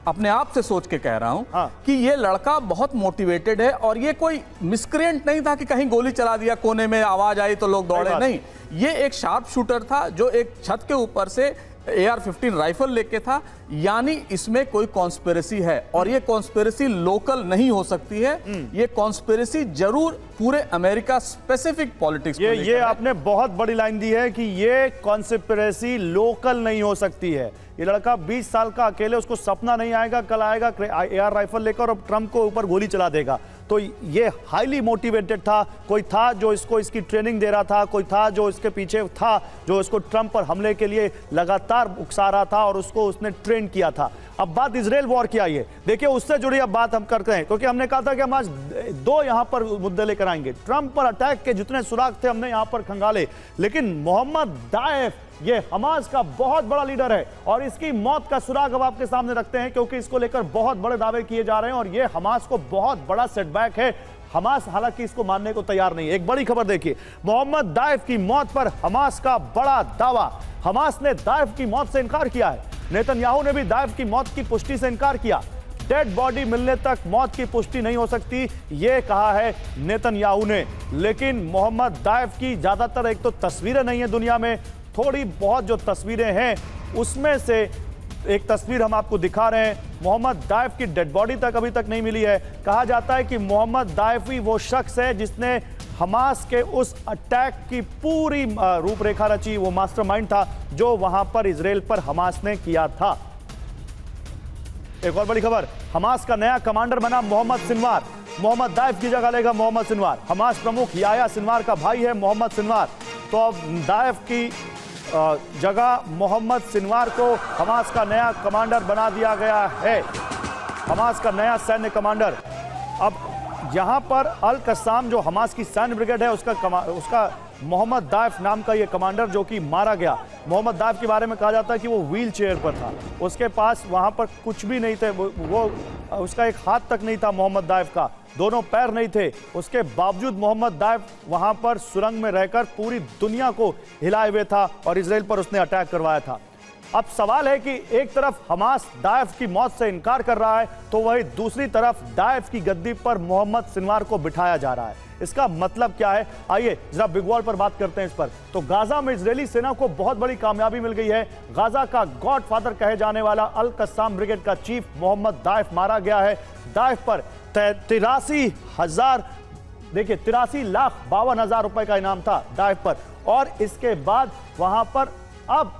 अपने आप से सोच के कह रहा हूं कि ये लड़का बहुत मोटिवेटेड है और ये कोई मिसक्रिएंट नहीं था कि कहीं गोली चला दिया, कोने में आवाज आई तो लोग दौड़े, नहीं। ये एक शार्प शूटर था जो एक छत के ऊपर से AR-15 राइफल लेके था, यानी इसमें कोई कॉन्स्पिरेसी है और ये कॉन्स्पिरेसी लोकल नहीं हो सकती है। ये कॉन्स्पिरेसी जरूर पूरे अमेरिका स्पेसिफिक पॉलिटिक्स को लेकर ये है। आपने बहुत बड़ी लाइन दी है कि ये कॉन्स्पिरेसी लोकल नहीं हो सकती है। ये लड़का 20 साल का अकेले, उसको सपना नहीं आएगा कल आएगा AR राइफल लेकर और ट्रंप को ऊपर गोली चला देगा। तो ये हाईली मोटिवेटेड था, कोई था जो इसको इसकी ट्रेनिंग दे रहा था, कोई था जो इसके पीछे था, जो इसको ट्रंप पर हमले के लिए लगातार उकसा रहा था और उसको उसने ट्रेन किया था। अब बात इजराइल वॉर की आई है, देखिए उससे जुड़ी अब बात हम करते हैं, क्योंकि हमने कहा था कि हम आज 2 यहां पर मुद्दे लेकर आएंगे। ट्रंप पर अटैक के जितने सुराग थे हमने यहां पर खंगाले, लेकिन मोहम्मद दाएफ ये हमास का बहुत बड़ा लीडर है और इसकी मौत का सुराग अब आपके सामने रखते हैं, क्योंकि इसको लेकर बहुत बड़े दावे किए जा रहे हैं और ये हमास को बहुत बड़ा सेटबैक है। हमास हालांकि इसको मानने को तैयार नहीं है। एक बड़ी खबर देखिए, मोहम्मद दाएफ की मौत पर हमास का बड़ा दावा। हमास ने दाएफ की मौत से इनकार किया है। नेतन्याहू ने भी दाएफ की मौत की पुष्टि से इनकार किया। डेड बॉडी मिलने तक मौत की पुष्टि नहीं हो सकती, यह कहा है नेतन्याहू ने। लेकिन मोहम्मद दाएफ की ज्यादातर एक तो तस्वीरें नहीं है दुनिया में, थोड़ी बहुत जो तस्वीरें हैं उसमें से एक तस्वीर हम आपको दिखा रहे हैं। मोहम्मद दाएफ की डेड बॉडी तक अभी तक नहीं मिली है। कहा जाता है कि मोहम्मद दाएफ ही वो शख्स है जिसने हमास के उस अटैक की पूरी रूपरेखा रची, वो मास्टरमाइंड था जो वहां पर इजराइल पर हमास ने किया था। एक और बड़ी खबर, हमास का नया कमांडर बना मोहम्मद सिनवार। मोहम्मद दाएफ की जगह लेगा मोहम्मद सिनवार। हमास प्रमुख याया सिनवार का भाई है मोहम्मद सिनवार, तो अब दाएफ की जगह मोहम्मद सिनवार को हमास का नया कमांडर बना दिया गया है। हमास का नया सैन्य कमांडर। अब यहां पर अल कस्साम जो हमास की सैन्य ब्रिगेड है उसका मोहम्मद दाएफ नाम का ये कमांडर जो कि मारा गया। मोहम्मद दाएफ के बारे में कहा जाता है कि वो व्हील चेयर पर था, उसके पास वहां पर कुछ भी नहीं थे, वो उसका एक हाथ तक नहीं था मोहम्मद दाएफ का, दोनों पैर नहीं थे। उसके बावजूद मोहम्मद दाएफ वहां पर सुरंग में रहकर पूरी दुनिया को हिलाए हुए था और इजराइल पर उसने अटैक करवाया था। अब सवाल है कि एक तरफ हमास दाएफ की मौत से इनकार कर रहा है, तो वही दूसरी तरफ दाएफ की गद्दी पर मोहम्मद सिनवार को बिठाया जा रहा है। इसका मतलब क्या है, आइए जरा बिग वॉल पर बात करते हैं इस पर। तो गाजा में इजरायली सेना को बहुत बड़ी कामयाबी मिल गई है। गाजा का गॉडफादर कहे जाने वाला अल कस्साम ब्रिगेड का चीफ मोहम्मद दाएफ मारा गया है। दाएफ पर 83,52,000 रुपए का इनाम था दाएफ पर। और इसके बाद वहां पर अब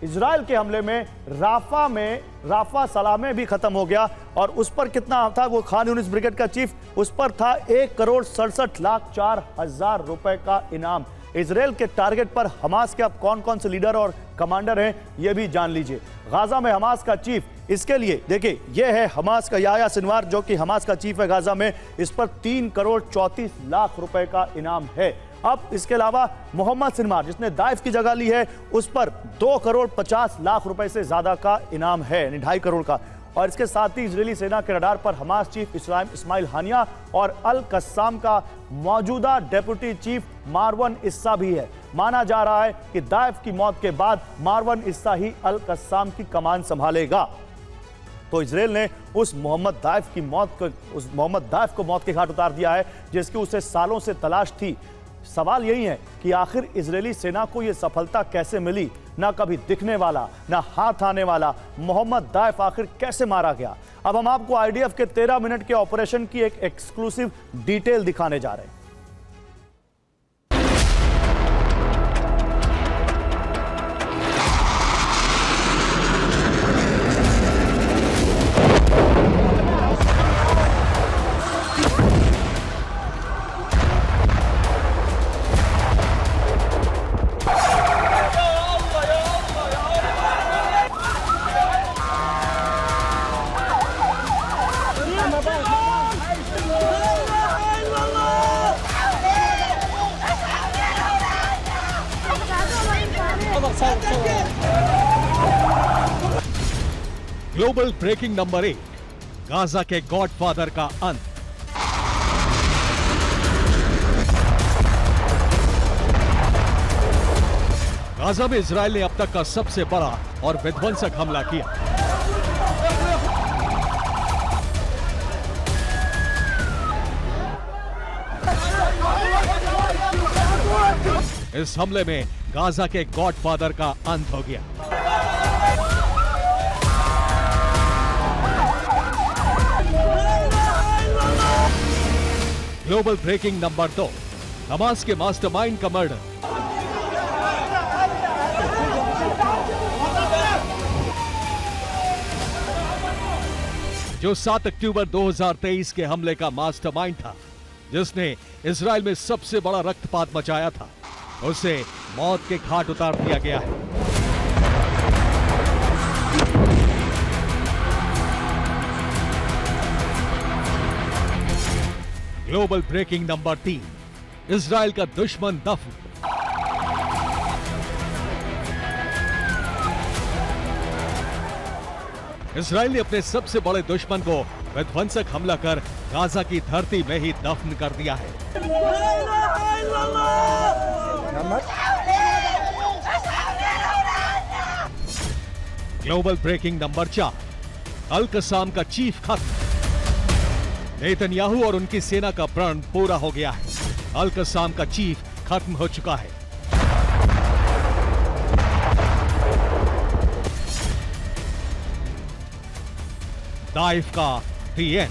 इजराइल के हमले में राफा सलामे भी खत्म हो गया और उस पर कितना था, वो खान यूनिस ब्रिगेड का चीफ, उस पर था 1,67,04,000 रुपए का इनाम। इजराइल के टारगेट पर हमास के अब कौन कौन से लीडर और कमांडर हैं ये भी जान लीजिए। गाजा में हमास का चीफ, इसके लिए देखिए ये है हमास का याया सिनवार जो कि हमास का चीफ है गाजा में, इस पर 3,34,00,000 रुपए का इनाम है। अब इसके अलावा मोहम्मद सिनवार जिसने दाएफ की जगह ली है उस पर 2,50,00,000 रुपए से ज्यादा का इनाम है, यानी 2.5 करोड़ का। और इसके साथ ही इजरायली सेना के रडार पर हमास चीफ इस्माइल हानिया और अल कस्साम का मौजूदा डेप्यूटी चीफ मारवन इस्सा भी है। माना जा रहा है कि दाएफ की मौत के बाद मारवन इस्सा ही अल कस्साम की कमान संभालेगा। तो इजराइल ने उस मोहम्मद दाएफ को मौत के घाट उतार दिया है जिसकी उसे सालों से तलाश थी। सवाल यही है कि आखिर इजरायली सेना को यह सफलता कैसे मिली, ना कभी दिखने वाला ना हाथ आने वाला मोहम्मद दाएफ आखिर कैसे मारा गया। अब हम आपको आईडीएफ के 13 मिनट के ऑपरेशन की एक एक्सक्लूसिव डिटेल दिखाने जा रहे हैं। ग्लोबल ब्रेकिंग नंबर 1, गाजा के गॉडफादर का अंत। गाजा में इजराइल ने अब तक का सबसे बड़ा और विध्वंसक हमला किया। इस हमले में गाजा के गॉडफादर का अंत हो गया। ग्लोबल ब्रेकिंग नंबर 2, हमास के मास्टरमाइंड का मर्डर। जो 7 अक्टूबर 2023 के हमले का मास्टरमाइंड था, जिसने इजराइल में सबसे बड़ा रक्तपात मचाया था, उसे मौत के घाट उतार दिया गया है। ग्लोबल ब्रेकिंग नंबर 3, इजराइल का दुश्मन दफन। इजराइल ने अपने सबसे बड़े दुश्मन को विध्वंसक हमला कर गाजा की धरती में ही दफन कर दिया है। ग्लोबल ब्रेकिंग नंबर 4, अल कसाम का चीफ खत्म। नेतन्याहू और उनकी सेना का प्रण पूरा हो गया है। अल कसाम का चीफ खत्म हो चुका है। दाइफ का दी एंड।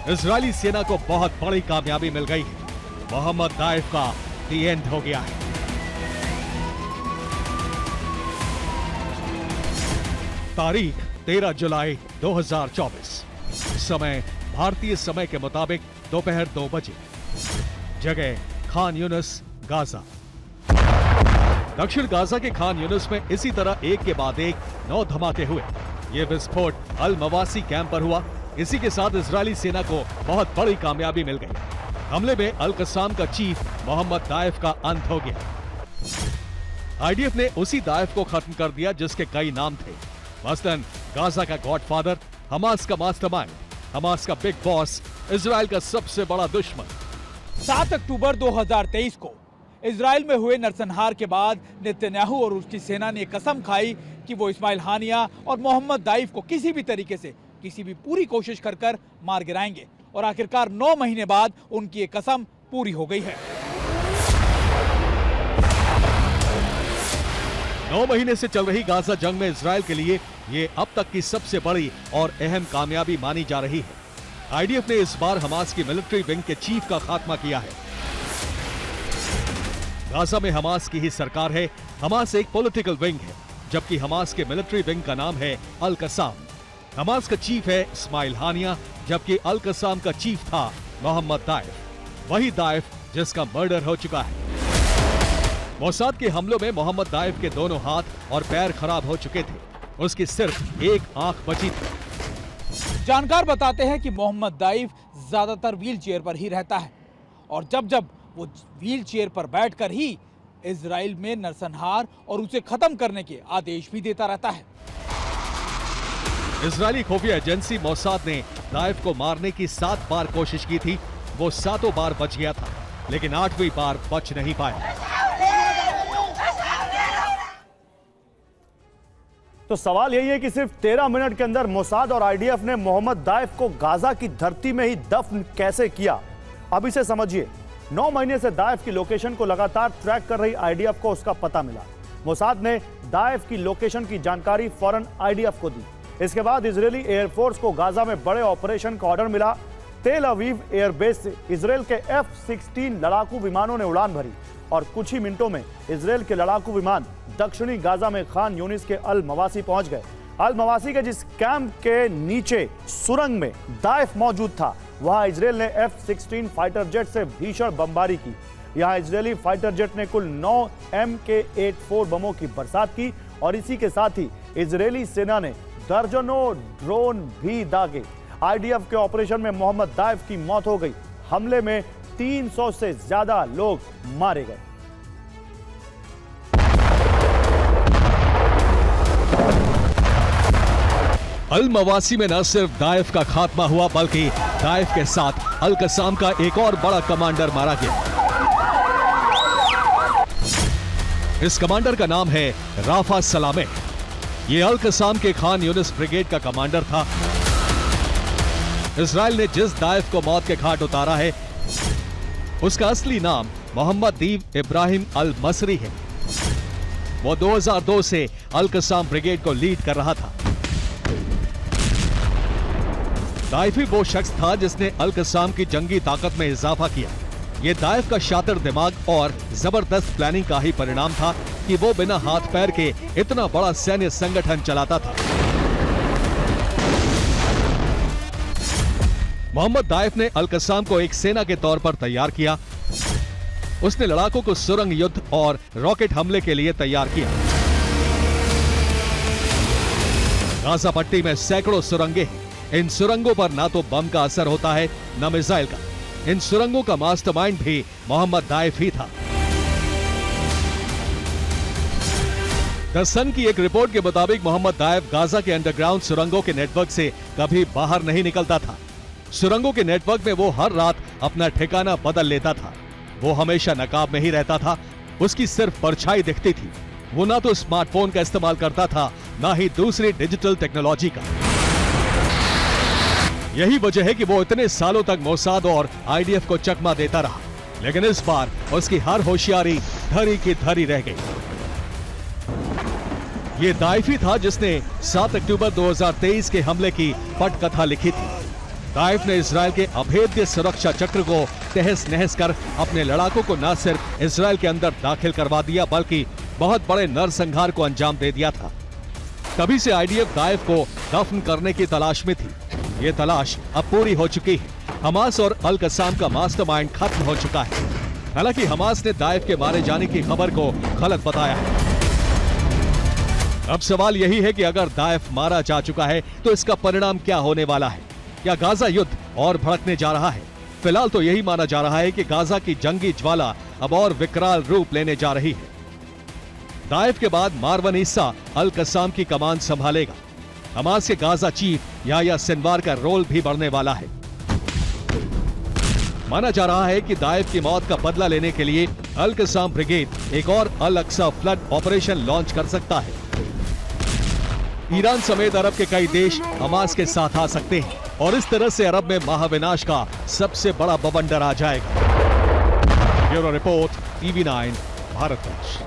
इजरायली सेना को बहुत बड़ी कामयाबी मिल गई है। मोहम्मद दाइफ का दी एंड हो गया है। तारीख 13 जुलाई 2024, समय भारतीय समय के मुताबिक दोपहर 2 बजे, जगह खान यूनिस, गाजा। दक्षिण गाजा के खान यूनिस में इसी तरह एक के बाद एक 9 धमाके हुए। ये विस्फोट अल मवासी कैंप पर हुआ। इसी के साथ इजरायली सेना को बहुत बड़ी कामयाबी मिल गई। हमले में अल कसाम का चीफ मोहम्मद दाइफ का अंत हो गया। आईडीएफ ने उसी दाइफ को खत्म कर दिया जिसके कई नाम थे, मसलन गाजा का गॉडफादर, हमास का मास्टरमाइंड, हमास का बिग बॉस, इजराइल का सबसे बड़ा दुश्मन। 7 अक्टूबर 2023 को इजराइल में हुए नरसंहार के बाद नेतन्याहू और उसकी सेना ने कसम खाई कि वो इस्माइल हानिया और मोहम्मद दाइफ को किसी भी तरीके से, किसी भी पूरी कोशिश कर मार गिराएंगे। और आखिरकार 9 महीने बाद उनकी ये कसम पूरी हो गई है। 9 महीने से चल रही गाजा जंग में इजराइल के लिए ये अब तक की सबसे बड़ी और अहम कामयाबी मानी जा रही है। आईडीएफ ने इस बार हमास की मिलिट्री विंग के चीफ का खात्मा किया है। गाजा में हमास की ही सरकार है। हमास एक पॉलिटिकल विंग है, जबकि हमास के मिलिट्री विंग का नाम है अल कसाम। हमास का चीफ है इस्माइल हानिया, जबकि अल कसाम का चीफ था मोहम्मद दाइफ, वही दाइफ जिसका मर्डर हो चुका है। मोसाद के हमलों में मोहम्मद दाइफ के दोनों हाथ और पैर खराब हो चुके थे। उसकी सिर्फ एक आंख बची थी। जानकार बताते हैं कि मोहम्मद दाइफ ज्यादातर व्हील चेयर पर ही रहता है और जब वो व्हील चेयर पर बैठकर ही इजराइल में नरसंहार और उसे खत्म करने के आदेश भी देता रहता है। इजरायली खुफिया एजेंसी मोसाद ने दाइफ को मारने की 7 बार कोशिश की थी। वो 7 बार बच गया था, लेकिन 8वीं बार बच नहीं पाया। तो सवाल यही है कि सिर्फ 13 मिनट के अंदर मोसाद और आईडीएफ ने मोहम्मद दाइफ को गाजा की धरती में ही दफन कैसे किया, अब इसे समझिए। 9 महीने से दाइफ की लोकेशन को लगातार ट्रैक कर रही आईडीएफ को उसका पता मिला। मोसाद ने दाइफ की लोकेशन की जानकारी फौरन आईडीएफ को दी। इसके बाद इजरायली एयरफोर्स को गाजा में बड़े ऑपरेशन का ऑर्डर मिला। तेल अवीव एयरबेस से इजरायल के F-16 लड़ाकू विमानों ने उड़ान भरी और कुछ ही मिनटों में इजरायल के लड़ाकू विमान दक्षिणी गाजा में खान यूनिस के अल मवासी पहुंच गए। अल मवासी के जिस कैंप के नीचे सुरंग में दाइफ मौजूद था, वहां इजरायल ने F-16 फाइटर जेट से भीषण बमबारी की। यहां इजरायली फाइटर जेट ने कुल 9 MK-84 बमों की बरसात की और इसी के साथ ही इजरायली सेना ने दर्जनों ड्रोन भी दागे। आईडीएफ के ऑपरेशन में मोहम्मद दाइफ की मौत हो गई। हमले में 300 से ज्यादा लोग मारे गए। अल मवासी में न सिर्फ दाइफ का खात्मा हुआ, बल्कि दाइफ के साथ अल कसाम का एक और बड़ा कमांडर मारा गया। इस कमांडर का नाम है राफा सलामे। ये अल कसाम के खान यूनिस ब्रिगेड का कमांडर था। इजराइल ने जिस दाइफ को मौत के घाट उतारा है, उसका असली नाम मोहम्मद दीव इब्राहिम अल मसरी है। वो 2002 से अल कसाम ब्रिगेड को लीड कर रहा था। दाइफ ही वो शख्स था जिसने अल कसाम की जंगी ताकत में इजाफा किया। ये दाइफ का शातिर दिमाग और जबरदस्त प्लानिंग का ही परिणाम था कि वो बिना हाथ पैर के इतना बड़ा सैन्य संगठन चलाता था। मोहम्मद दाइफ ने अल कसाम को एक सेना के तौर पर तैयार किया। उसने लड़ाकों को सुरंग युद्ध और रॉकेट हमले के लिए तैयार किया। गाजा पट्टी में सैकड़ों सुरंगें हैं। इन सुरंगों पर ना तो बम का असर होता है न मिसाइल का। इन सुरंगों का मास्टरमाइंड भी मोहम्मद दाइफ ही था। द सन की एक रिपोर्ट के मुताबिक मोहम्मद दाइफ गाजा के अंडरग्राउंड सुरंगों के नेटवर्क से कभी बाहर नहीं निकलता था। सुरंगों के नेटवर्क में वो हर रात अपना ठिकाना बदल लेता था। वो हमेशा नकाब में ही रहता था। उसकी सिर्फ परछाई दिखती थी। वो ना तो स्मार्टफोन का इस्तेमाल करता था, ना ही दूसरी डिजिटल टेक्नोलॉजी का। यही वजह है कि वो इतने सालों तक मोसाद और आईडीएफ को चकमा देता रहा। लेकिन इस बार उसकी हर होशियारी धरी की धरी रह गई। ये दाइफ ही था जिसने 7 अक्टूबर 2023 के हमले की पटकथा लिखी थी। दाइफ ने इजराइल के अभेद्य सुरक्षा चक्र को तहस नहस कर अपने लड़ाकों को न सिर्फ इजराइल के अंदर दाखिल करवा दिया, बल्कि बहुत बड़े नरसंहार को अंजाम दे दिया था। तभी से आईडीएफ दाइफ को दफन करने की तलाश में थी। ये तलाश अब पूरी हो चुकी है। हमास और अल कसाम का मास्टरमाइंड खत्म हो चुका है। हालांकि हमास ने दाइफ के मारे जाने की खबर को गलत बताया है। अब सवाल यही है कि अगर दाइफ मारा जा चुका है तो इसका परिणाम क्या होने वाला है? क्या गाजा युद्ध और भड़कने जा रहा है? फिलहाल तो यही माना जा रहा है कि गाजा की जंगी ज्वाला अब और विकराल रूप लेने जा रही है। दाइफ के बाद मारवन ईसा अल कसाम की कमान संभालेगा। हमास के गाजा चीफ याह्या सिनवार का रोल भी बढ़ने वाला है। माना जा रहा है कि दाइफ की मौत का बदला लेने के लिए अल कसाम ब्रिगेड एक और अल अक्सा फ्लड ऑपरेशन लॉन्च कर सकता है। ईरान समेत अरब के कई देश हमास के साथ आ सकते हैं और इस तरह से अरब में महाविनाश का सबसे बड़ा बवंडर आ जाएगा। Bureau report, TV9, Bharatvarsh.